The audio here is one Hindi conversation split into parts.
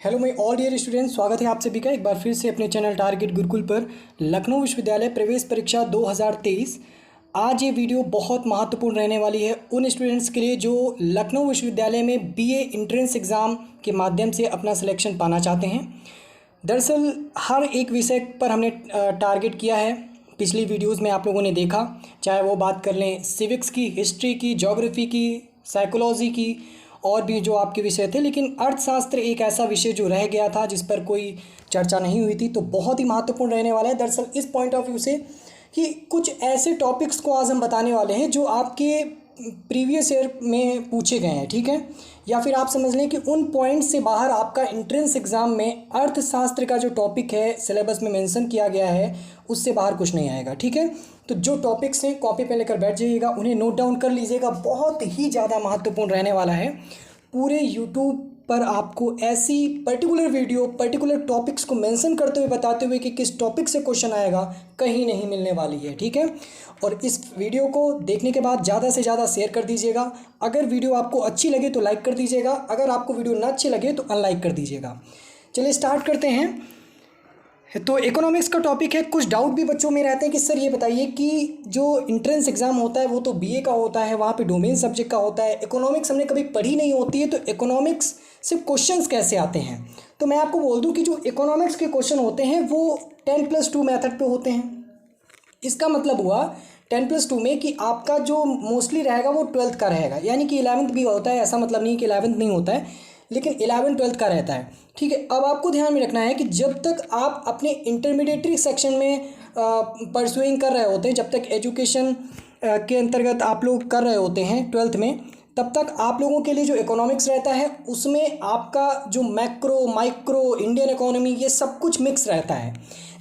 Hello my all dear students, स्वागत है आप सभी का एक बार फिर से अपने चैनल टारगेट गुरुकुल पर। लखनऊ विश्वविद्यालय प्रवेश परीक्षा 2023। आज ये वीडियो बहुत महत्वपूर्ण रहने वाली है उन स्टूडेंट्स के लिए जो लखनऊ विश्वविद्यालय में बीए एंट्रेंस एग्ज़ाम के माध्यम से अपना सिलेक्शन पाना चाहते हैं। दरअसल हर एक विषय पर हमने टारगेट किया है। पिछली वीडियोज़ में आप लोगों ने देखा, चाहे वो बात कर लें सिविक्स की, हिस्ट्री की, ज्योग्राफी की, साइकोलॉजी की और भी जो आपके विषय थे, लेकिन अर्थशास्त्र एक ऐसा विषय जो रह गया था जिस पर कोई चर्चा नहीं हुई थी, तो बहुत ही महत्वपूर्ण रहने वाला है दरअसल इस पॉइंट ऑफ व्यू से कि कुछ ऐसे टॉपिक्स को आज हम बताने वाले हैं जो आपके प्रीवियस ईयर में पूछे गए हैं, ठीक है। या फिर आप समझ लें कि उन पॉइंट से बाहर आपका एंट्रेंस एग्ज़ाम में अर्थशास्त्र का जो टॉपिक है सिलेबस में मेंशन किया गया है उससे बाहर कुछ नहीं आएगा, ठीक है। तो जो टॉपिक्स हैं कॉपी पे लेकर बैठ जाइएगा, उन्हें नोट डाउन कर लीजिएगा, बहुत ही ज़्यादा महत्वपूर्ण रहने वाला है। पूरे यूट्यूब पर आपको ऐसी पर्टिकुलर वीडियो पर्टिकुलर टॉपिक्स को मेंशन करते हुए बताते हुए कि किस टॉपिक से क्वेश्चन आएगा कहीं नहीं मिलने वाली है, ठीक है। और इस वीडियो को देखने के बाद ज़्यादा से ज़्यादा शेयर कर दीजिएगा। अगर वीडियो आपको अच्छी लगे तो लाइक कर दीजिएगा, अगर आपको वीडियो ना अच्छी लगे तो अनलाइक कर दीजिएगा। चलिए स्टार्ट करते हैं। तो इकोनॉमिक्स का टॉपिक है। कुछ डाउट भी बच्चों में रहते हैं कि सर ये बताइए कि जो एंट्रेंस एग्ज़ाम होता है वो तो बीए का होता है, वहाँ पे डोमेन सब्जेक्ट का होता है, इकोनॉमिक्स हमने कभी पढ़ी नहीं होती है, तो इकोनॉमिक्स से क्वेश्चंस कैसे आते हैं। तो मैं आपको बोल दूं कि जो इकोनॉमिक्स के क्वेश्चन होते हैं वो 10+2 मेथड पे होते हैं। इसका मतलब हुआ 10+2 में कि आपका जो मोस्टली रहेगा वो 12th का रहेगा, यानी कि 11th भी होता है, ऐसा मतलब नहीं कि 11th नहीं होता है, लेकिन 11 12th का रहता है, ठीक है। अब आपको ध्यान में रखना है कि जब तक आप अपने इंटरमीडिएटरी सेक्शन में परसुइंग कर रहे होते हैं, जब तक एजुकेशन के अंतर्गत आप लोग कर रहे होते हैं 12th में, तब तक आप लोगों के लिए जो इकोनॉमिक्स रहता है उसमें आपका जो मैक्रो माइक्रो इंडियन इकोनॉमी ये सब कुछ मिक्स रहता है।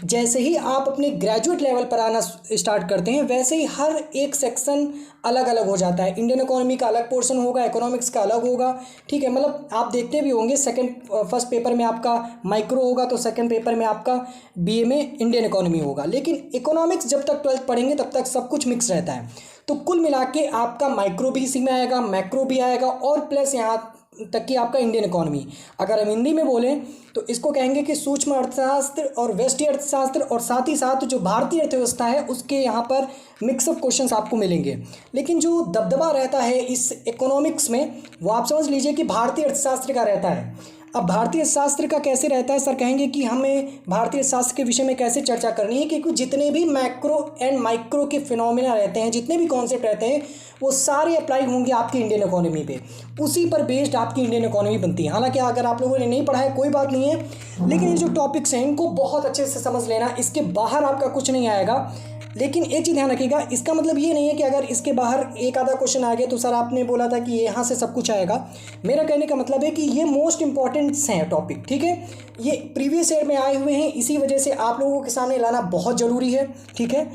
जैसे ही आप अपने ग्रेजुएट लेवल पर आना स्टार्ट करते हैं वैसे ही हर एक सेक्शन अलग अलग हो जाता है। इंडियन इकोनॉमी का अलग पोर्शन होगा, इकोनॉमिक्स का अलग होगा, ठीक है। मतलब आप देखते भी होंगे फर्स्ट पेपर में आपका माइक्रो होगा तो सेकंड पेपर में आपका बीए में इंडियन इकोनॉमी होगा, लेकिन इकोनॉमिक्स जब तक 12th पढ़ेंगे तब तक सब कुछ मिक्स रहता है। तो कुल मिला के आपका माइक्रो भी इसी में आएगा, मैक्रो भी आएगा और प्लस यहाँ तक कि आपका इंडियन इकोनॉमी। अगर हम हिंदी में बोलें तो इसको कहेंगे कि सूक्ष्म अर्थशास्त्र और व्यष्टि अर्थशास्त्र, और साथ ही साथ जो भारतीय अर्थव्यवस्था है उसके यहाँ पर मिक्सअप क्वेश्चंस आपको मिलेंगे। लेकिन जो दबदबा रहता है इस इकोनॉमिक्स में वो आप समझ लीजिए कि भारतीय अर्थशास्त्र का रहता है। अब भारतीय शास्त्र का कैसे रहता है, सर कहेंगे कि हमें भारतीय शास्त्र के विषय में कैसे चर्चा करनी है, क्योंकि जितने भी मैक्रो एंड माइक्रो के फिनोमिना रहते हैं, जितने भी कॉन्सेप्ट रहते हैं वो सारे अप्लाई होंगे आपकी इंडियन इकोनॉमी पे, उसी पर बेस्ड आपकी इंडियन इकोनॉमी बनती है। हालांकि अगर आप लोगों ने नहीं पढ़ा है कोई बात नहीं है, लेकिन ये जो टॉपिक्स हैं इनको बहुत अच्छे से समझ लेना, इसके बाहर आपका कुछ नहीं आएगा। लेकिन एक चीज़ ध्यान रखिएगा, इसका मतलब ये नहीं है कि अगर इसके बाहर एक आधा क्वेश्चन आ गया तो सर आपने बोला था कि यहाँ से सब कुछ आएगा। मेरा कहने का मतलब है कि ये मोस्ट इंपॉर्टेंट्स हैं टॉपिक, ठीक है। ये प्रीवियस ईयर में आए हुए हैं, इसी वजह से आप लोगों के सामने लाना बहुत ज़रूरी है, ठीक है।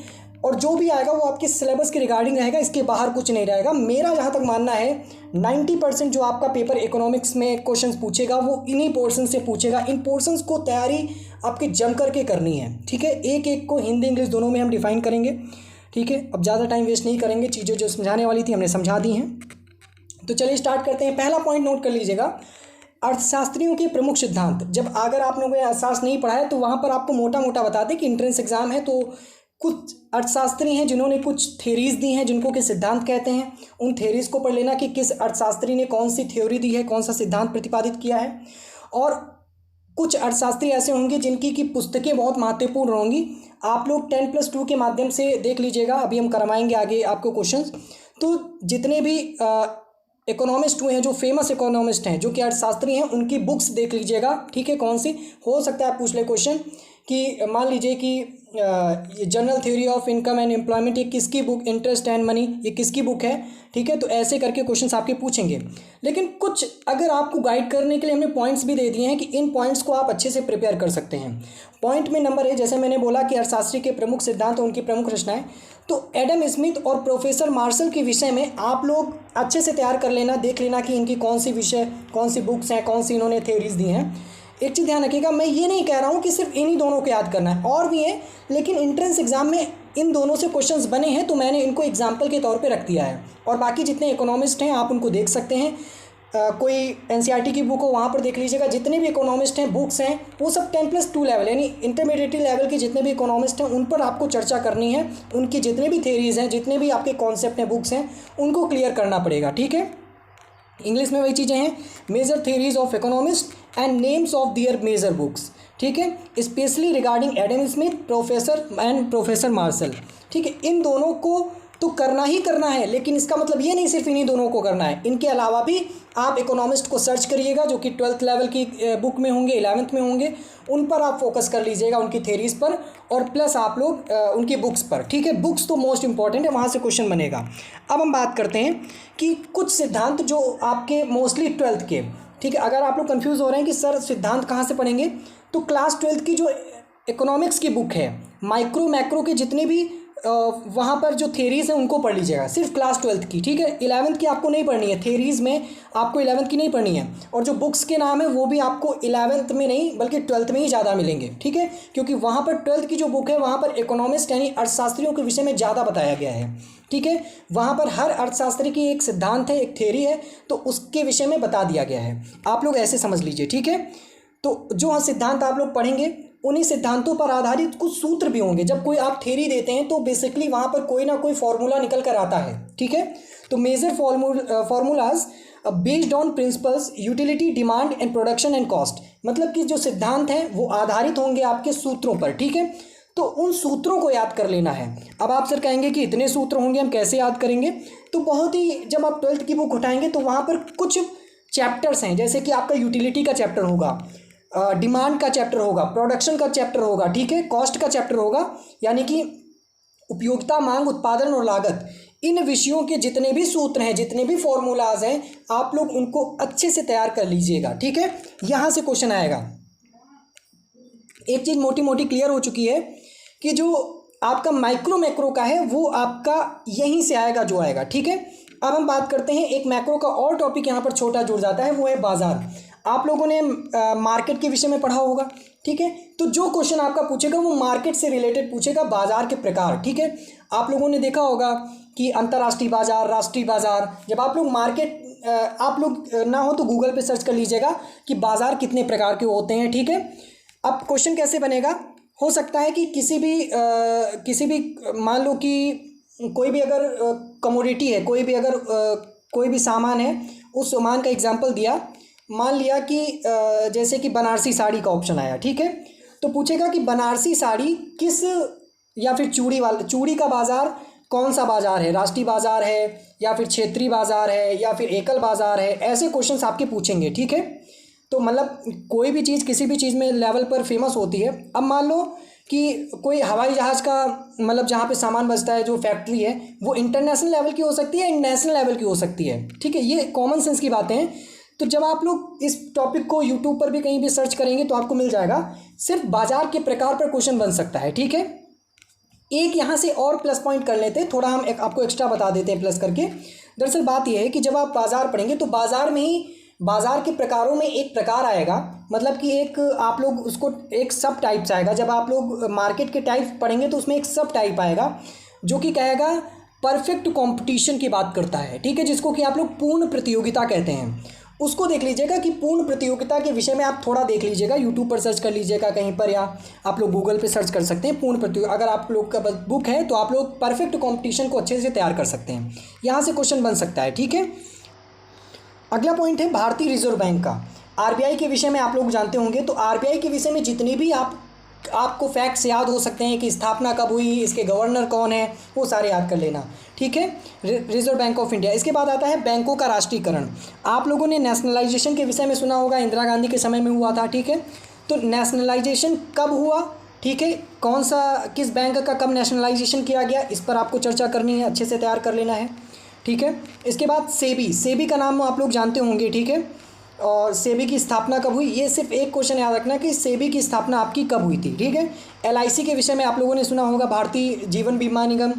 और जो भी आएगा वो आपके सिलेबस के रिगार्डिंग रहेगा, इसके बाहर कुछ नहीं रहेगा। मेरा जहाँ तक मानना है 90% जो आपका पेपर इकोनॉमिक्स में क्वेश्चंस पूछेगा वो इन्हीं पोर्शन से पूछेगा। इन पोर्शंस को तैयारी आपके जम करके करनी है, ठीक है। एक एक को हिंदी इंग्लिश दोनों में हम डिफाइन करेंगे, ठीक है। अब ज़्यादा टाइम वेस्ट नहीं करेंगे, चीज़ें जो समझाने वाली थी हमने समझा दी हैं। तो चलिए स्टार्ट करते हैं। पहला पॉइंट नोट कर लीजिएगा, अर्थशास्त्रियों के प्रमुख सिद्धांत। जब अगर आप लोगों ने अर्थशास्त्र नहीं पढ़ा है तो वहाँ पर आपको मोटा मोटा बता दें कि एंट्रेंस एग्जाम है तो कुछ अर्थशास्त्री हैं जिन्होंने कुछ थ्योरीज दी हैं जिनको कि सिद्धांत कहते हैं। उन थ्योरीज को पढ़ लेना कि किस अर्थशास्त्री ने कौन सी थ्योरी दी है, कौन सा सिद्धांत प्रतिपादित किया है। और कुछ अर्थशास्त्री ऐसे होंगे जिनकी की पुस्तकें बहुत महत्वपूर्ण होंगी। आप लोग 10+2 के माध्यम से देख लीजिएगा, अभी हम करवाएंगे आगे आपको क्वेश्चंस। तो जितने भी इकोनॉमिस्ट हुए हैं, जो फेमस इकोनॉमिस्ट हैं, जो कि अर्थशास्त्री हैं, उनकी बुक्स देख लीजिएगा, ठीक है। कौन सी हो सकता है पूछ ले क्वेश्चन कि मान लीजिए कि ये general theory of income and employment ये किसकी बुक, इंटरेस्ट एंड मनी ये किसकी बुक है, ठीक है। तो ऐसे करके क्वेश्चंस आपके पूछेंगे। लेकिन कुछ अगर आपको गाइड करने के लिए हमने पॉइंट्स भी दे दिए हैं कि इन पॉइंट्स को आप अच्छे से प्रिपेयर कर सकते हैं। पॉइंट में नंबर है, जैसे मैंने बोला कि अर्थशास्त्री के प्रमुख सिद्धांत और उनकी प्रमुख रचनाएं, तो एडम स्मिथ और प्रोफेसर मार्शल के विषय में आप लोग अच्छे से तैयार कर लेना, देख लेना कि इनकी कौन सी विषय, कौन सी बुक्स हैं, कौन सी इन्होंने थ्योरीज दी हैं। एक चीज़ ध्यान रखिएगा, मैं ये नहीं कह रहा हूँ कि सिर्फ इन्हीं दोनों को याद करना है, और भी है, लेकिन एंट्रेंस एग्जाम में इन दोनों से क्वेश्चंस बने हैं तो मैंने इनको एग्जाम्पल के तौर पे रख दिया है। और बाकी जितने इकोनॉमिस्ट हैं आप उनको देख सकते हैं। कोई एनसीईआरटी की बुक हो वहाँ पर देख लीजिएगा। जितने भी इकोनॉमिस्ट हैं बुक्स हैं वो सब 10+2 लेवल यानी इंटरमीडिएट लेवल के जितने भी इकोनॉमिस्ट हैं उन पर आपको चर्चा करनी है। उनकी जितने भी थेरीज़ हैं, जितने भी आपके कॉन्सेप्ट हैं, बुक्स हैं, उनको क्लियर करना पड़ेगा। ठीक है, इंग्लिश में वही चीज़ें हैं, major theories of economist and names of their major books. ठीक है, specially regarding Adam Smith, professor Marshall. ठीक है, इन दोनों को तो करना ही करना है, लेकिन इसका मतलब ये नहीं सिर्फ इन्हीं दोनों को करना है, इनके अलावा भी आप इकोनॉमिस्ट को सर्च करिएगा जो कि 12th लेवल की बुक में होंगे, 11th में होंगे, उन पर आप फोकस कर लीजिएगा, उनकी थेरीज पर, और प्लस आप लोग उनकी बुक्स पर। ठीक है, बुक्स तो मोस्ट इंपॉर्टेंट है, वहाँ से क्वेश्चन बनेगा। अब हम बात करते हैं कि कुछ सिद्धांत जो आपके मोस्टली 12th के, ठीक है, अगर आप लोग कन्फ्यूज़ हो रहे हैं कि सर सिद्धांत कहाँ से पढ़ेंगे, तो क्लास 12th की जो इकोनॉमिक्स की बुक है, माइक्रो मैक्रो के जितने भी वहाँ पर जो थेरीज़ हैं उनको पढ़ लीजिएगा, सिर्फ क्लास 12th की। ठीक है, 11th की आपको नहीं पढ़नी है, थेरीज़ में आपको 11th की नहीं पढ़नी है, और जो बुक्स के नाम है वो भी आपको 11th में नहीं बल्कि 12th में ही ज़्यादा मिलेंगे। ठीक है, क्योंकि वहाँ पर 12th की जो बुक है वहाँ पर इकोनॉमिस्ट यानी अर्थशास्त्रियों के विषय में ज़्यादा बताया गया है। ठीक है, वहाँ पर हर अर्थशास्त्री की एक सिद्धांत है, एक थेरी है, तो उसके विषय में बता दिया गया है, आप लोग ऐसे समझ लीजिए। ठीक है, तो जो सिद्धांत आप लोग पढ़ेंगे उन्हीं सिद्धांतों पर आधारित कुछ सूत्र भी होंगे। जब कोई आप थ्योरी देते हैं तो बेसिकली वहाँ पर कोई ना कोई फॉर्मूला निकल कर आता है। ठीक है, तो major formulas based on principles utility, demand and production and cost, मतलब कि जो सिद्धांत हैं वो आधारित होंगे आपके सूत्रों पर। ठीक है, तो उन सूत्रों को याद कर लेना है। अब आप सर कहेंगे कि इतने सूत्र होंगे, हम कैसे याद करेंगे, तो बहुत ही, जब आप 12th की बुक उठाएंगे तो वहाँ पर कुछ चैप्टर्स हैं, जैसे कि आपका यूटिलिटी का चैप्टर होगा, डिमांड का चैप्टर होगा, प्रोडक्शन का चैप्टर होगा, ठीक है, कॉस्ट का चैप्टर होगा, यानी कि उपयोगिता, मांग, उत्पादन और लागत, इन विषयों के जितने भी सूत्र हैं, जितने भी फॉर्मूलाज हैं, आप लोग उनको अच्छे से तैयार कर लीजिएगा। ठीक है, यहाँ से क्वेश्चन आएगा। एक चीज़ मोटी मोटी क्लियर हो चुकी है कि जो आपका माइक्रो मैक्रो का है वो आपका यहीं से आएगा जो आएगा। ठीक है, अब हम बात करते हैं एक मैक्रो का और टॉपिक यहाँ पर छोटा जुड़ जाता है, वो है बाजार। आप लोगों ने मार्केट के विषय में पढ़ा होगा। ठीक है, तो जो क्वेश्चन आपका पूछेगा वो मार्केट से रिलेटेड पूछेगा, बाजार के प्रकार। ठीक है, आप लोगों ने देखा होगा कि अंतर्राष्ट्रीय बाजार, राष्ट्रीय बाजार, जब आप लोग मार्केट आप लोग ना हो तो गूगल पे सर्च कर लीजिएगा कि बाजार कितने प्रकार के होते हैं। ठीक है, अब क्वेश्चन कैसे बनेगा, हो सकता है कि किसी भी मान लो कि कोई भी अगर कमोडिटी है, कोई भी सामान है, उस सामान का एग्जांपल दिया, मान लिया कि जैसे कि बनारसी साड़ी का ऑप्शन आया। ठीक है, तो पूछेगा कि बनारसी साड़ी किस, या फिर चूड़ी का बाज़ार कौन सा बाज़ार है, राष्ट्रीय बाज़ार है या फिर क्षेत्रीय बाज़ार है या फिर एकल बाज़ार है, ऐसे क्वेश्चंस आपके पूछेंगे। ठीक है, तो मतलब कोई भी चीज़ किसी भी चीज़ में लेवल पर फेमस होती है। अब मान लो कि कोई हवाई जहाज़ का मतलब जहाँ पे सामान बचता है, जो फैक्ट्री है, वो इंटरनेशनल लेवल की हो सकती है, नेशनल लेवल की हो सकती है। ठीक है, ये कॉमन सेंस की बातें हैं। तो जब आप लोग इस टॉपिक को यूट्यूब पर भी कहीं भी सर्च करेंगे तो आपको मिल जाएगा, सिर्फ बाजार के प्रकार पर क्वेश्चन बन सकता है। ठीक है, एक यहाँ से और प्लस पॉइंट कर लेते हैं, थोड़ा हम आपको एक्स्ट्रा बता देते हैं प्लस करके। दरअसल बात यह है कि जब आप बाजार पढ़ेंगे तो बाजार में ही, बाजार के प्रकारों में एक प्रकार आएगा, मतलब कि एक आप लोग उसको एक सब टाइप्स आएगा। जब आप लोग मार्केट के टाइप पढ़ेंगे तो उसमें एक सब टाइप आएगा जो कि कहेगा परफेक्ट कंपटीशन की बात करता है। ठीक है, जिसको कि आप लोग पूर्ण प्रतियोगिता कहते हैं, उसको देख लीजिएगा कि पूर्ण प्रतियोगिता के विषय में आप थोड़ा देख लीजिएगा, यूट्यूब पर सर्च कर लीजिएगा कहीं पर, या आप लोग गूगल पे सर्च कर सकते हैं पूर्ण प्रतियोगिता। अगर आप लोग का बुक है तो आप लोग परफेक्ट कंपटीशन को अच्छे से तैयार कर सकते हैं, यहाँ से क्वेश्चन बन सकता है। ठीक है, अगला पॉइंट है भारतीय रिजर्व बैंक का। आरबीआई के विषय में आप लोग जानते होंगे, तो आरबीआई के विषय में जितनी भी आपको फैक्ट्स याद हो सकते हैं कि स्थापना कब हुई, इसके गवर्नर कौन है, वो सारे याद कर लेना। ठीक है, रिजर्व बैंक ऑफ इंडिया। इसके बाद आता है बैंकों का राष्ट्रीयकरण। आप लोगों ने नेशनलाइजेशन के विषय में सुना होगा, इंदिरा गांधी के समय में हुआ था। ठीक है, तो नेशनलाइजेशन कब हुआ, ठीक है, कौन सा, किस बैंक का कब नेशनलाइजेशन किया गया, इस पर आपको चर्चा करनी है, अच्छे से तैयार कर लेना है। ठीक है, इसके बाद सेबी का नाम आप लोग जानते होंगे। ठीक है, और सेबी की स्थापना कब हुई, ये सिर्फ एक क्वेश्चन याद रखना कि सेबी की स्थापना आपकी कब हुई थी। ठीक है, एलआईसी के विषय में आप लोगों ने सुना होगा, भारतीय जीवन बीमा निगम,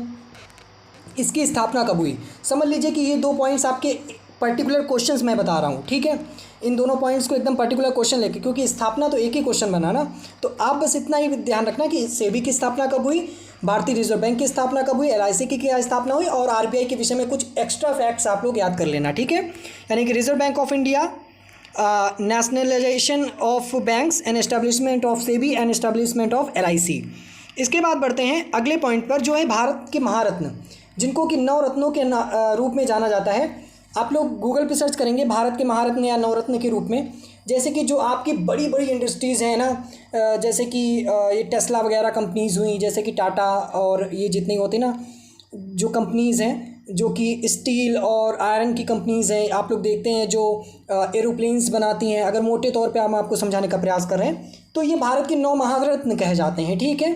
इसकी स्थापना कब हुई। समझ लीजिए कि ये 2 पॉइंट्स आपके पर्टिकुलर क्वेश्चंस मैं बता रहा हूँ। ठीक है, इन दोनों पॉइंट्स को एकदम पर्टिकुलर क्वेश्चन लेके, क्योंकि स्थापना तो एक ही क्वेश्चन बना ना, तो आप बस इतना ही ध्यान रखना कि सेबी की स्थापना कब हुई, भारतीय रिजर्व बैंक की स्थापना कब हुई, एलआईसी की क्या स्थापना हुई, और आरबीआई के विषय में कुछ एक्स्ट्रा फैक्ट्स आप लोग याद कर लेना, ठीक है। यानी कि reserve bank of India, nationalisation of banks and establishment of SEBI and establishment of LIC. इसके बाद बढ़ते हैं अगले पॉइंट पर, जो है भारत के महारत्न, जिनको कि नवरत्नों के रूप में जाना जाता है। आप लोग गूगल पे सर्च करेंगे भारत के महारत्न या नवरत्न के रूप में, जैसे कि जो आपकी बड़ी बड़ी इंडस्ट्रीज़ हैं ना, जैसे कि ये टेस्ला वगैरह कंपनीज़ हुई, जैसे कि टाटा, और ये जितनी होती ना जो कंपनीज़ हैं जो कि स्टील और आयरन की कंपनीज़ हैं, आप लोग देखते हैं जो एरोप्लेन्स बनाती हैं। अगर मोटे तौर पे हम आपको समझाने का प्रयास कर रहे हैं तो ये भारत के 9 महारत्न कहे जाते हैं, ठीक है।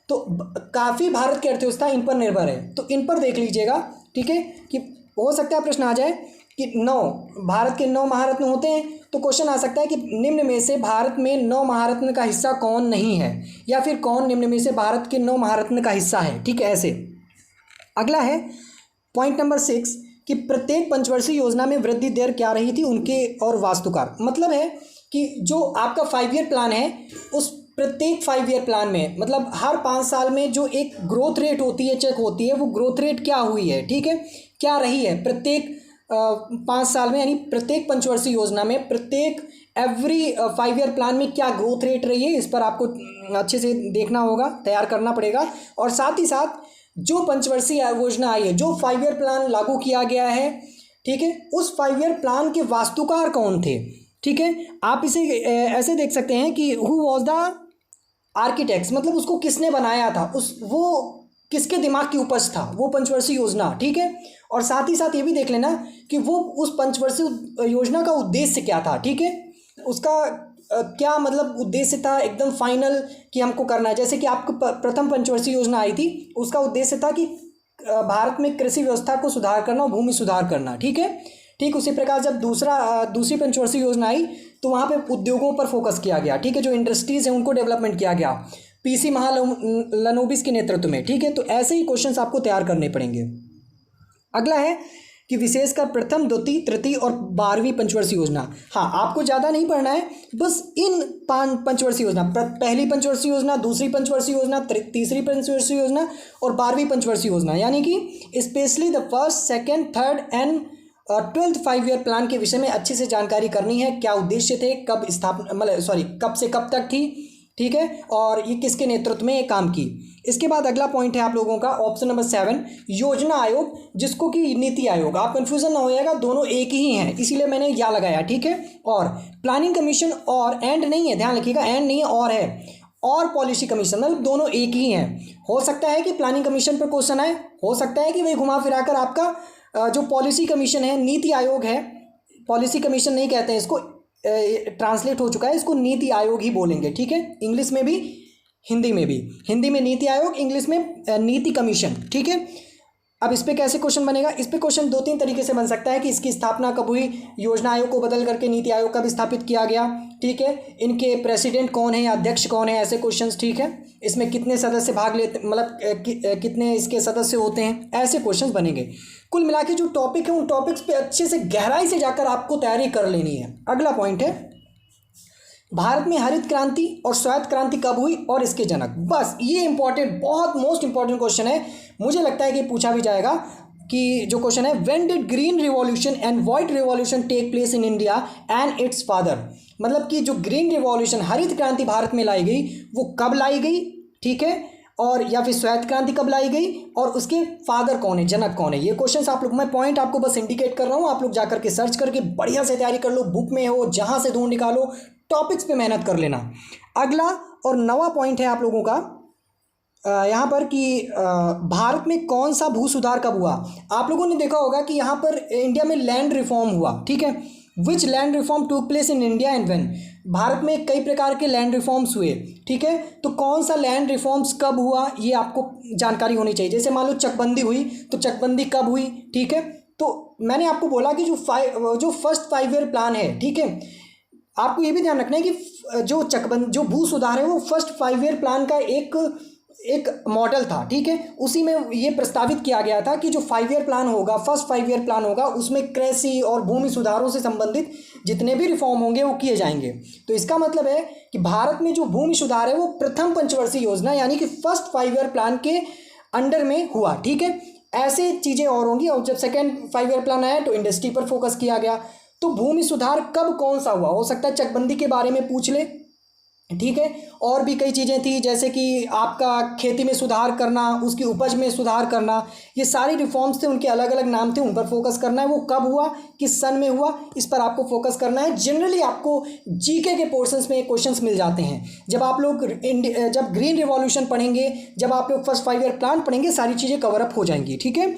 तो काफ़ी भारत की अर्थव्यवस्था इन पर निर्भर है, तो इन पर देख लीजिएगा, ठीक है। कि हो सकता है प्रश्न आ जाए कि 9 भारत के 9 महारत्न होते हैं, तो क्वेश्चन आ सकता है कि निम्न में से भारत में 9 महारत्न का हिस्सा कौन नहीं है, या फिर कौन निम्न में से भारत के 9 महारत्न का हिस्सा है, ठीक है, ऐसे। अगला है पॉइंट नंबर 6 कि प्रत्येक पंचवर्षीय योजना में वृद्धि दर क्या रही थी उनके, और वास्तुकार मतलब है कि जो आपका 5 ईयर प्लान है, उस प्रत्येक 5 ईयर प्लान में मतलब हर 5 साल में जो एक ग्रोथ रेट होती है, चेक होती है, वो ग्रोथ रेट क्या हुई है, ठीक है, क्या रही है प्रत्येक 5 साल में, यानी प्रत्येक पंचवर्षीय योजना में, प्रत्येक एवरी 5 ईयर प्लान में क्या ग्रोथ रेट रही है, इस पर आपको अच्छे से देखना होगा, तैयार करना पड़ेगा। और साथ ही साथ जो पंचवर्षीय योजना आई है, जो 5 ईयर प्लान लागू किया गया है, ठीक है, उस 5 ईयर प्लान के वास्तुकार कौन थे, ठीक है। आप इसे ऐसे देख सकते हैं कि हु वॉज द आर्किटेक्ट्स, मतलब उसको किसने बनाया था, वो किसके दिमाग की उपज था वो पंचवर्षीय योजना, ठीक है। और साथ ही साथ ये भी देख लेना कि वो उस पंचवर्षीय योजना का उद्देश्य क्या था, ठीक है, उसका क्या मतलब उद्देश्य था एकदम फाइनल कि हमको करना है। जैसे कि आपको प्रथम पंचवर्षीय योजना आई थी, उसका उद्देश्य था कि भारत में कृषि व्यवस्था को सुधार करना और भूमि सुधार करना, ठीक है। ठीक उसी प्रकार जब दूसरी पंचवर्षीय योजना आई तो वहाँ पे उद्योगों पर फोकस किया गया, ठीक है, जो इंडस्ट्रीज़ हैं उनको डेवलपमेंट किया गया पीसी महालनोबिस के नेतृत्व में, ठीक है। तो ऐसे ही क्वेश्चंस आपको तैयार करने पड़ेंगे। अगला है कि विशेषकर प्रथम, द्वितीय, तृतीय और 12वीं पंचवर्षीय योजना। हाँ, आपको ज़्यादा नहीं पढ़ना है, बस इन 5 पंचवर्षीय योजना, पहली पंचवर्षीय योजना, दूसरी पंचवर्षीय योजना, तीसरी पंचवर्षीय योजना और 12वीं पंचवर्षीय योजना, यानी कि specially the first, second, third and 12th 5 year plan के विषय में अच्छे से जानकारी करनी है। क्या उद्देश्य थे, कब स्थापना, मतलब कब से कब तक थी, ठीक है, और ये किसके नेतृत्व में ये काम की। इसके बाद अगला पॉइंट है आप लोगों का ऑप्शन नंबर 7, योजना आयोग, जिसको कि नीति आयोग। आप कंफ्यूजन ना होइएगा, दोनों एक ही हैं, इसीलिए मैंने या लगाया, ठीक है। और प्लानिंग कमीशन, और एंड नहीं है, ध्यान रखिएगा, एंड नहीं है, और है, और पॉलिसी कमीशन, मतलब दोनों एक ही हैं। हो सकता है कि प्लानिंग कमीशन पर क्वेश्चन आए, हो सकता है कि वही घुमा फिरा कर आपका जो पॉलिसी कमीशन है, नीति आयोग है, पॉलिसी कमीशन नहीं कहते हैं इसको, ट्रांसलेट हो चुका है, इसको नीति आयोग ही बोलेंगे, ठीक है, इंग्लिश में भी हिंदी में भी, हिंदी में नीति आयोग, इंग्लिश में नीति कमीशन, ठीक है। अब इस पे कैसे क्वेश्चन बनेगा, इस पे क्वेश्चन 2-3 तरीके से बन सकता है कि इसकी स्थापना कब हुई, योजना आयोग को बदल करके नीति आयोग कब स्थापित किया गया, ठीक है, इनके प्रेसिडेंट कौन है या अध्यक्ष कौन है, ऐसे क्वेश्चंस, ठीक है, इसमें कितने सदस्य भाग लेते, मतलब कितने इसके सदस्य होते हैं, ऐसे क्वेश्चंस बनेंगे। कुल मिला के जो टॉपिक है उन टॉपिक्स पे अच्छे से गहराई से जाकर आपको तैयारी कर लेनी है। अगला पॉइंट है भारत में हरित क्रांति और श्वेत क्रांति कब हुई और इसके जनक। बस ये इंपॉर्टेंट, बहुत मोस्ट इंपॉर्टेंट क्वेश्चन है, मुझे लगता है कि पूछा भी जाएगा कि जो क्वेश्चन है, when did green revolution and white revolution take place in India and its father, मतलब कि जो ग्रीन रिवॉल्यूशन, हरित क्रांति भारत में लाई गई, वो कब लाई गई, ठीक है, और या फिर श्वेत क्रांति कब लाई गई, और उसके फादर कौन है, जनक कौन है। ये क्वेश्चंस आप लोग, मैं पॉइंट आपको बस इंडिकेट कर रहा हूँ, आप लोग जाकर के सर्च करके बढ़िया से तैयारी कर लो, बुक में हो जहाँ से ढूंढ निकालो, टॉपिक्स पे मेहनत कर लेना। अगला और नवा पॉइंट है आप लोगों का यहाँ पर कि भारत में कौन सा भू सुधार कब हुआ। आप लोगों ने देखा होगा कि यहाँ पर इंडिया में लैंड रिफॉर्म हुआ, ठीक है, which land reform took place in India and when. भारत में कई प्रकार के लैंड रिफॉर्म्स हुए, ठीक है, तो कौन सा लैंड रिफॉर्म्स कब हुआ ये आपको जानकारी होनी चाहिए। जैसे मान लो चकबंदी हुई, तो चकबंदी कब हुई, ठीक है। तो मैंने आपको बोला कि जो फर्स्ट 5 ईयर प्लान है, ठीक है, आपको ये भी ध्यान रखना है कि जो भू सुधार है वो फर्स्ट 5 ईयर प्लान का एक एक मॉडल था, ठीक है। उसी में ये प्रस्तावित किया गया था कि जो 5 ईयर प्लान होगा, फर्स्ट 5 ईयर प्लान होगा, उसमें कृषि और भूमि सुधारों से संबंधित जितने भी रिफॉर्म होंगे वो किए जाएंगे। तो इसका मतलब है कि भारत में जो भूमि सुधार है वो प्रथम पंचवर्षीय योजना यानी कि फर्स्ट 5 ईयर प्लान के अंडर में हुआ, ठीक है। ऐसे चीज़ें और होंगी। और जब सेकेंड 5 ईयर प्लान आया तो इंडस्ट्री पर फोकस किया गया। तो भूमि सुधार कब कौन सा हुआ, हो सकता है चकबंदी के बारे में पूछ ले, ठीक है। और भी कई चीज़ें थी जैसे कि आपका खेती में सुधार करना, उसकी उपज में सुधार करना, ये सारी रिफॉर्म्स थे, उनके अलग अलग नाम थे, उन पर फोकस करना है। वो कब हुआ, किस सन में हुआ, इस पर आपको फोकस करना है। जनरली आपको जीके के पोर्शंस में क्वेश्चंस मिल जाते हैं। जब आप लोग जब ग्रीन रिवॉल्यूशन पढ़ेंगे, जब आप लोग फर्स्ट 5 ईयर प्लान पढ़ेंगे, सारी चीज़ें कवर अप हो जाएंगी, ठीक है।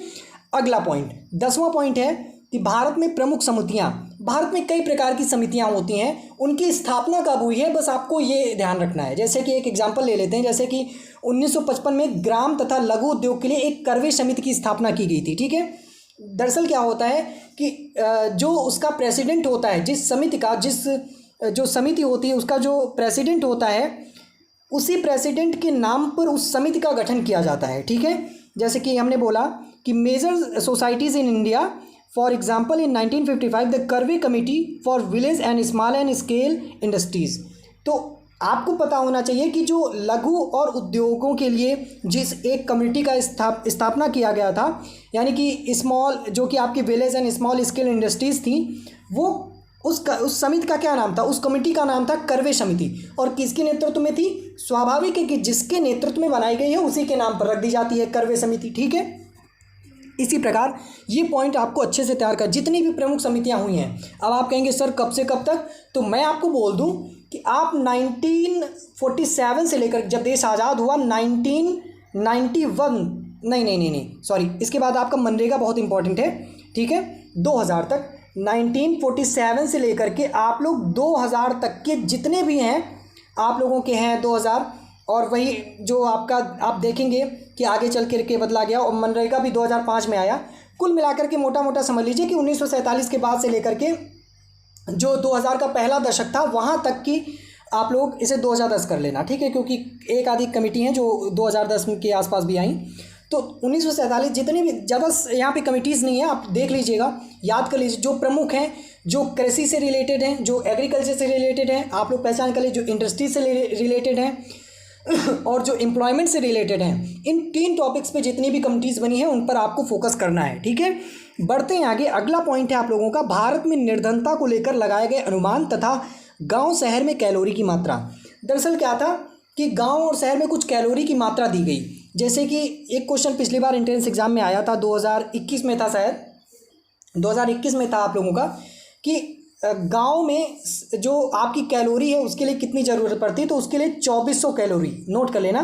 अगला पॉइंट, 10वां पॉइंट है कि भारत में प्रमुख समितियां, भारत में कई प्रकार की समितियां होती हैं, उनकी स्थापना कब हुई है, बस आपको ये ध्यान रखना है। जैसे कि एक एग्जांपल ले लेते हैं, जैसे कि 1955 में ग्राम तथा लघु उद्योग के लिए एक करवे समिति की स्थापना की गई थी, ठीक है। दरअसल क्या होता है कि जो उसका प्रेसिडेंट होता है, जिस समिति का, जो समिति होती है उसका जो प्रेसिडेंट होता है, उसी प्रेसिडेंट के नाम पर उस समिति का गठन किया जाता है, ठीक है। जैसे कि हमने बोला कि major societies in India, for example in 1955 the Karve committee for village and small and scale industries. तो आपको पता होना चाहिए कि जो लघु और उद्योगों के लिए जिस एक कमेटी का स्थापना किया गया था, यानी कि स्मॉल, जो कि आपकी village and small scale industries थी, वो उस समिति का क्या नाम था, उस कमेटी का नाम था करवे समिति। और किसके नेतृत्व में थी, स्वाभाविक है कि जिसके नेतृत्व में बनाई गई है उसी के नाम पर रख दी जाती है करवे समिति, ठीक है। इसी प्रकार ये पॉइंट आपको अच्छे से तैयार कर, जितनी भी प्रमुख समितियां हुई हैं। अब आप कहेंगे सर कब से कब तक, तो मैं आपको बोल दूं कि आप 1947 से लेकर, जब देश आज़ाद हुआ 1991, नहीं सॉरी, इसके बाद आपका मनरेगा बहुत इंपॉर्टेंट है, ठीक है, 2000 तक, 1947 से लेकर के आप लोग 2000 तक के जितने भी हैं आप लोगों के हैं 2000। और वही जो आपका आप देखेंगे कि आगे चल के बदला गया, और मनरेगा भी 2005 में आया। कुल मिलाकर के मोटा मोटा समझ लीजिए कि 1947 के बाद से लेकर के जो 2000 का पहला दशक था वहाँ तक की आप लोग इसे 2010 कर लेना, ठीक है, क्योंकि एक आधी कमेटी हैं जो 2010 के आसपास भी आई। तो 1947 जितनी भी ज़्यादा यहाँ पे कमिटीज़ नहीं है, आप देख लीजिएगा, याद कर लीजिए। जो प्रमुख हैं, जो कृषि से रिलेटेड हैं, जो एग्रीकल्चर से रिलेटेड हैं, आप लोग पहचान कर लीजिए, जो इंडस्ट्री से रिलेटेड हैं और जो एम्प्लॉयमेंट से रिलेटेड हैं। इन 3 टॉपिक्स पे जितनी भी कमिटीज़ बनी हैं उन पर आपको फोकस करना है, ठीक है। बढ़ते हैं आगे। अगला पॉइंट है आप लोगों का, भारत में निर्धनता को लेकर लगाए गए अनुमान तथा गांव शहर में कैलोरी की मात्रा। दरअसल क्या था कि गांव और शहर में कुछ कैलोरी की मात्रा दी गई। जैसे कि एक क्वेश्चन पिछली बार एंट्रेंस एग्जाम में आया था, 2021 में था, शायद 2021 में था आप लोगों का, कि गांव में जो आपकी कैलोरी है उसके लिए कितनी ज़रूरत पड़ती है, तो उसके लिए 2400 कैलोरी, नोट कर लेना।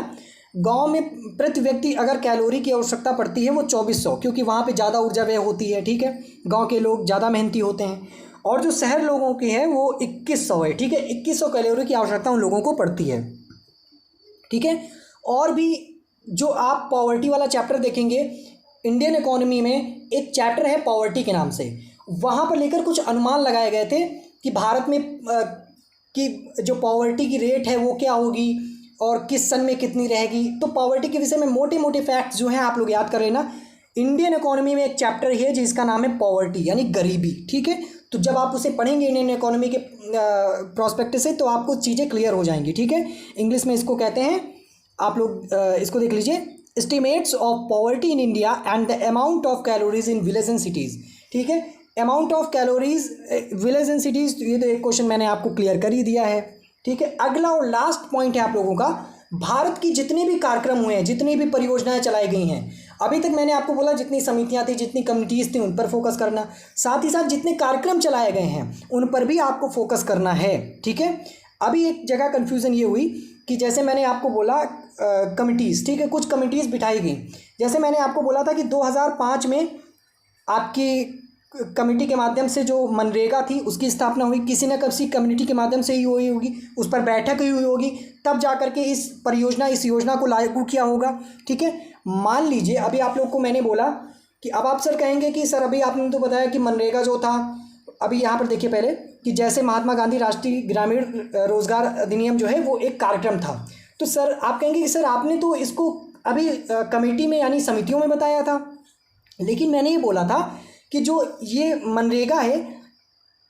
गांव में प्रति व्यक्ति अगर कैलोरी की आवश्यकता पड़ती है वो 2400, क्योंकि वहाँ पे ज़्यादा ऊर्जा व्यय होती है, ठीक है, गांव के लोग ज़्यादा मेहनती होते हैं। और जो शहर लोगों की है वो 2100 है, ठीक है, 2100 कैलोरी की आवश्यकता उन लोगों को पड़ती है, ठीक है। और भी जो आप पॉवर्टी वाला चैप्टर देखेंगे, इंडियन इकोनॉमी में एक चैप्टर है पॉवर्टी के नाम से, वहाँ पर लेकर कुछ अनुमान लगाए गए थे कि भारत में कि जो पॉवर्टी की रेट है वो क्या होगी और किस सन में कितनी रहेगी। तो पॉवर्टी के विषय में मोटे मोटे फैक्ट्स जो हैं आप लोग याद कर लेना। इंडियन इकोनॉमी में एक चैप्टर है जिसका नाम है पॉवर्टी यानी गरीबी, ठीक है। तो जब आप उसे पढ़ेंगे इंडियन इकोनॉमी के प्रोस्पेक्ट से तो आपको चीज़ें क्लियर हो जाएंगी, ठीक है। इंग्लिश में इसको कहते हैं, आप लोग इसको देख लीजिए, estimates of poverty in India and the amount of calories in village and cities, ठीक है। Amount of calories village and cities, ये तो एक क्वेश्चन मैंने आपको क्लियर कर ही दिया है, ठीक है। अगला और लास्ट पॉइंट है आप लोगों का, भारत की जितने भी कार्यक्रम हुए हैं, जितनी भी परियोजनाएं चलाई गई हैं, अभी तक मैंने आपको बोला जितनी समितियां थी, जितनी कमिटीज़ थी, उन पर फोकस करना, साथ ही साथ जितने कार्यक्रम चलाए गए हैं उन पर भी आपको फोकस करना है, ठीक है। अभी एक जगह कन्फ्यूज़न ये हुई कि जैसे मैंने आपको बोला कमिटीज़, ठीक है, कुछ कमिटीज़ बिठाई गई। जैसे मैंने आपको बोला था कि 2005 में आपकी कमेटी के माध्यम से जो मनरेगा थी उसकी स्थापना हुई, किसी न किसी कम्युनिटी के माध्यम से ही हुई होगी, उस पर बैठक हुई होगी, तब जा कर के इस योजना को लागू किया होगा, ठीक है। मान लीजिए अभी आप लोग को मैंने बोला कि अब आप सर कहेंगे कि सर अभी आपने तो बताया कि मनरेगा जो था, अभी यहाँ पर देखिए पहले कि जैसे महात्मा गांधी राष्ट्रीय ग्रामीण रोजगार अधिनियम जो है वो एक कार्यक्रम था, तो सर आप कहेंगे कि सर आपने तो इसको अभी कमेटी में यानी समितियों में बताया था, लेकिन मैंने ये बोला था कि जो ये मनरेगा है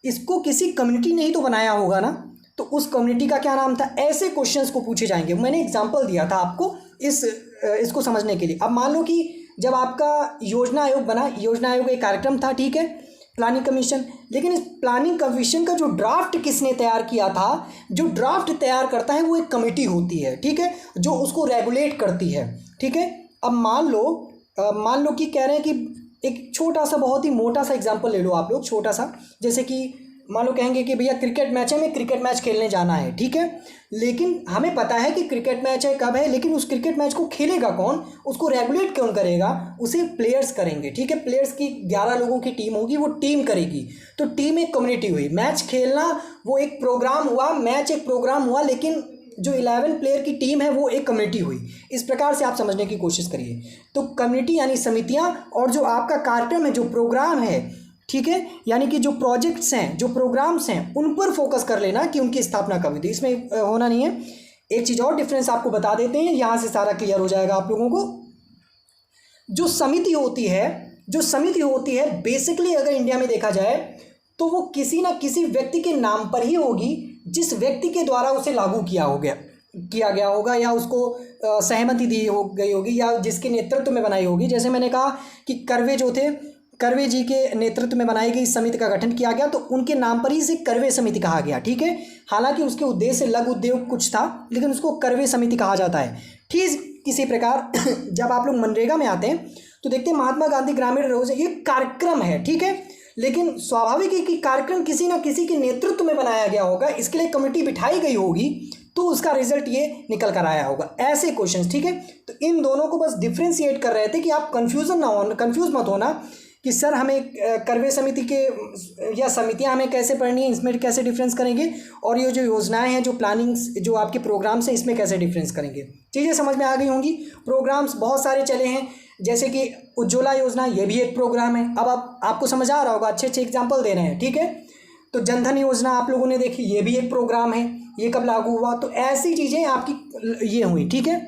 इसको किसी कम्युनिटी ने ही तो बनाया होगा ना, तो उस कम्युनिटी का क्या नाम था। ऐसे क्वेश्चंस को पूछे जाएंगे। मैंने एग्जांपल दिया था आपको इसको समझने के लिए। अब मान लो कि जब आपका योजना आयोग बना, योजना आयोग एक कार्यक्रम था, ठीक है, प्लानिंग कमीशन, लेकिन इस प्लानिंग कमीशन का जो ड्राफ्ट किसने तैयार किया था, जो ड्राफ्ट तैयार करता है वो एक कमेटी होती है, ठीक है, जो उसको रेगुलेट करती है, ठीक है। अब मान लो कि कह रहे हैं कि एक छोटा सा बहुत ही मोटा सा एग्जांपल ले लो आप लोग, छोटा सा, जैसे कि मान लो कहेंगे कि भैया क्रिकेट मैच है, हमें क्रिकेट मैच खेलने जाना है, ठीक है, लेकिन हमें पता है कि क्रिकेट मैच है, कब है, लेकिन उस क्रिकेट मैच को खेलेगा कौन, उसको रेगुलेट कौन करेगा, उसे प्लेयर्स करेंगे, ठीक है। प्लेयर्स की 11 लोगों की टीम होगी, वो टीम करेगी। तो टीम एक कम्युनिटी हुई। मैच खेलना वो एक प्रोग्राम हुआ, मैच एक प्रोग्राम हुआ, लेकिन जो 11 प्लेयर की टीम है वो एक कम्युनिटी हुई। इस प्रकार से आप समझने की कोशिश करिए। तो कम्युनिटी यानी समितियां, और जो आपका कार्यक्रम है, जो प्रोग्राम है, ठीक है, यानी कि जो प्रोजेक्ट्स हैं, जो प्रोग्राम्स हैं, उन पर फोकस कर लेना कि उनकी स्थापना कब हुई थी। इसमें होना नहीं है। एक चीज़ और डिफरेंस आपको बता देते हैं, यहाँ से सारा क्लियर हो जाएगा आप लोगों को। जो समिति होती है बेसिकली अगर इंडिया में देखा जाए तो वो किसी ना किसी व्यक्ति के नाम पर ही होगी, जिस व्यक्ति के द्वारा उसे लागू किया गया होगा, या उसको सहमति दी गई होगी, या जिसके नेतृत्व में बनाई होगी। जैसे मैंने कहा कि कर्वे जी के नेतृत्व में बनाई गई इस समिति का गठन किया गया, तो उनके नाम पर ही इसे कर्वे समिति कहा गया, ठीक है। हालांकि उसके उद्देश्य लघु उद्योग कुछ था, लेकिन उसको कर्वे समिति कहा जाता है। ठीक इसी प्रकार जब आप लोग मनरेगा में आते हैं तो देखते हैं महात्मा गांधी ग्रामीण रोजगार ये कार्यक्रम है, ठीक है, लेकिन स्वाभाविक है कि कार्यक्रम किसी ना किसी के नेतृत्व में बनाया गया होगा, इसके लिए कमेटी बिठाई गई होगी, तो उसका रिजल्ट ये निकल कर आया होगा। ऐसे क्वेश्चंस, ठीक है। तो इन दोनों को बस डिफ्रेंशिएट कर रहे थे कि आप कंफ्यूज मत होना कि सर हमें कर्वे समिति के या समितियां हमें कैसे पढ़नी है, इसमें कैसे डिफरेंस करेंगे, और ये जो योजनाएं हैं, जो प्लानिंग्स, जो आपके प्रोग्राम्स हैं, इसमें कैसे डिफरेंस करेंगे। चीज़ें समझ में आ गई होंगी। प्रोग्राम्स बहुत सारे चले हैं, जैसे कि उज्ज्वला योजना, ये भी एक प्रोग्राम है। अब आपको समझ आ रहा होगा, अच्छे एग्जाम्पल दे रहे हैं, ठीक है। तो जनधन योजना आप लोगों ने देखी, ये भी एक प्रोग्राम है, ये कब लागू हुआ। तो ऐसी चीज़ें आपकी ये हुई, ठीक है।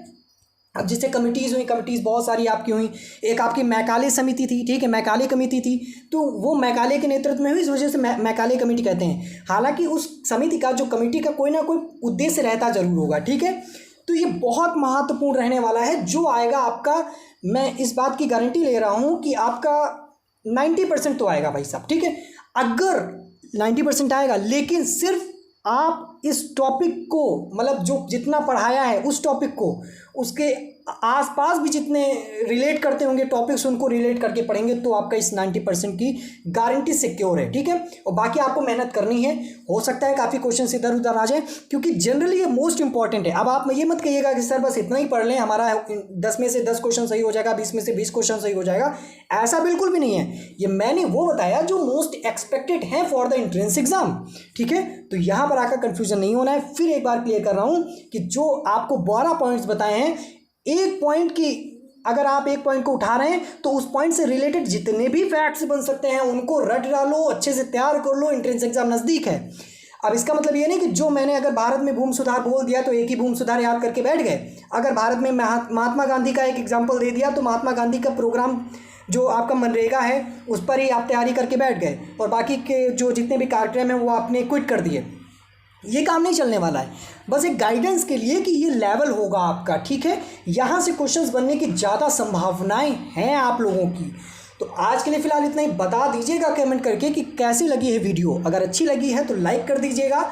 अब जिससे कमिटीज़ हुई, कमिटीज़ बहुत सारी आपकी हुई। एक आपकी मैकाले समिति थी, ठीक है, मैकाले कमेटी थी, तो वो मैकाले के नेतृत्व में हुई, इस वजह से मैकाले कमेटी कहते हैं। हालांकि उस समिति का, जो कमेटी का कोई ना कोई उद्देश्य रहता जरूर होगा, ठीक है। तो ये बहुत महत्वपूर्ण रहने वाला है। जो आएगा आपका, मैं इस बात की गारंटी ले रहा हूँ कि आपका 90% तो आएगा भाई साहब, ठीक है। अगर 90% आएगा, लेकिन सिर्फ आप इस टॉपिक को, मतलब जो जितना पढ़ाया है उस टॉपिक को, उसके आसपास भी जितने रिलेट करते होंगे टॉपिक्स, उनको रिलेट करके पढ़ेंगे, तो आपका इस 90% की गारंटी सिक्योर है, ठीक है। और बाकी आपको मेहनत करनी है। हो सकता है काफ़ी क्वेश्चन इधर उधर आ जाए, क्योंकि जनरली ये मोस्ट इंपॉर्टेंट है। अब आप ये मत कहिएगा कि सर बस इतना ही पढ़ लें, हमारा 10 में से 10 क्वेश्चन सही हो जाएगा, 20 में से 20 क्वेश्चन सही हो जाएगा, ऐसा बिल्कुल भी नहीं है। ये मैंने वो बताया जो मोस्ट एक्सपेक्टेड है फॉर द एंट्रेंस एग्जाम, ठीक है। तो यहाँ पर आकर कन्फ्यूजन नहीं होना है। फिर एक बार क्लियर कर रहा हूँ कि जो आपको 12 पॉइंट्स बताए हैं, एक पॉइंट की, अगर आप एक पॉइंट को उठा रहे हैं तो उस पॉइंट से रिलेटेड जितने भी फैक्ट्स बन सकते हैं उनको रट डालो, अच्छे से तैयार कर लो, एंट्रेंस एग्जाम नज़दीक है। अब इसका मतलब ये नहीं कि जो मैंने अगर भारत में भूमि सुधार बोल दिया तो एक ही भूमि सुधार याद करके बैठ गए। अगर भारत में महात्मा गांधी का एक एग्जाम्पल दे दिया तो महात्मा गांधी का प्रोग्राम जो आपका मनरेगा है उस पर ही आप तैयारी करके बैठ गए, और बाकी के जो जितने भी कार्यक्रम हैं वो आपने क्विट कर दिए। ये काम नहीं चलने वाला है। बस एक गाइडेंस के लिए कि ये लेवल होगा आपका, ठीक है। यहाँ से क्वेश्चंस बनने की ज़्यादा संभावनाएं हैं आप लोगों की। तो आज के लिए फ़िलहाल इतना ही। बता दीजिएगा कमेंट करके कि कैसी लगी है वीडियो। अगर अच्छी लगी है तो लाइक कर दीजिएगा,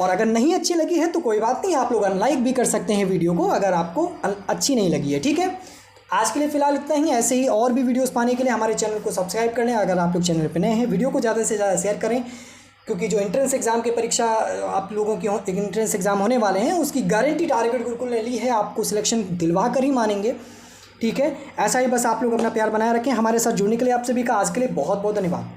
और अगर नहीं अच्छी लगी है तो कोई बात नहीं, आप लोग अनलाइक भी कर सकते हैं वीडियो को, अगर आपको अच्छी नहीं लगी है, ठीक है। आज के लिए फ़िलहाल इतना ही। ऐसे ही और भी वीडियोस पाने के लिए हमारे चैनल को सब्सक्राइब कर लें। अगर आप लोग चैनल पर नए हैं, वीडियो को ज़्यादा से ज़्यादा शेयर करें, क्योंकि जो एंट्रेंस एग्ज़ाम की परीक्षा आप लोगों की एंट्रेंस एग्ज़ाम होने वाले हैं उसकी गारंटी टारगेट गुरुकुल ने ली है। आपको सिलेक्शन दिलवा कर ही मानेंगे, ठीक है। ऐसा ही बस आप लोग अपना प्यार बनाए रखें। हमारे साथ जुड़ने के लिए आप सभी का आज के लिए बहुत बहुत धन्यवाद।